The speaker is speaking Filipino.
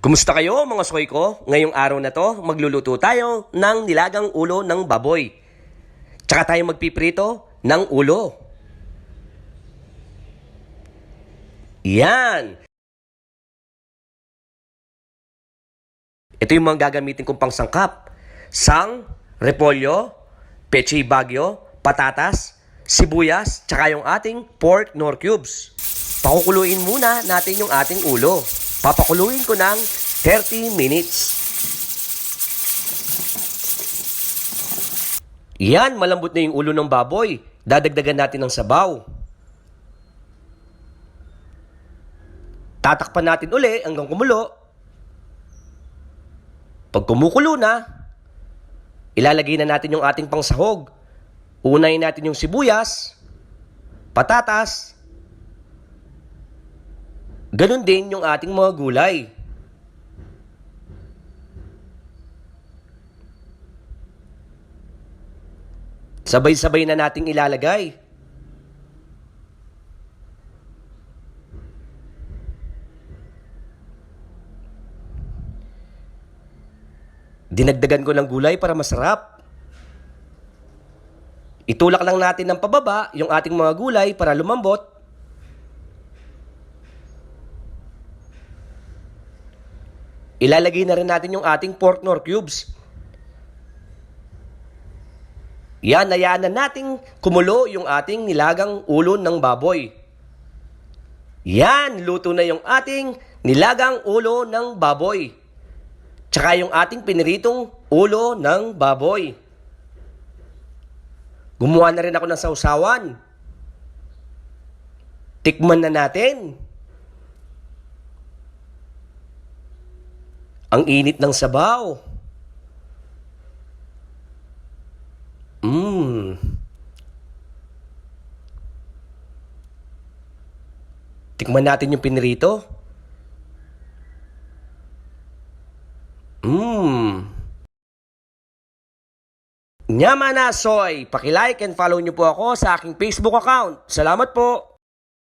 Kumusta kayo mga soy ko? Ngayong araw na to, magluluto tayo ng nilagang ulo ng baboy. Tsaka tayo magpiprito ng ulo. Yan! Ito yung mga gagamitin kong pangsangkap. Sang, repolyo, pechay bagyo, patatas, sibuyas, tsaka yung ating pork nor cubes. Pakukuluin muna natin yung ating ulo. Papakuluin ko ng 30 minutes. Yan, malambot na yung ulo ng baboy. Dadagdagan natin ng sabaw. Tatakpan natin uli hanggang kumulo. Pag kumukulo na, ilalagay na natin yung ating pangsahog. Unahin natin yung sibuyas, patatas, ganun din yung ating mga gulay. Sabay-sabay na nating ilalagay. Dinagdagan ko ng gulay para masarap. Itulak lang natin ng pababa yung ating mga gulay para lumambot. Ilalagay na rin natin yung ating pork nor cubes. Yan, hayaan na nating kumulo yung ating nilagang ulo ng baboy. Yan, luto na yung ating nilagang ulo ng baboy. Tsaka yung ating piniritong ulo ng baboy. Gumawa na rin ako ng sausawan. Tikman na natin. Ang init ng sabaw. Tikman natin yung pinirito. Nyama na soy! Paki-like and follow nyo po ako sa aking Facebook account. Salamat po!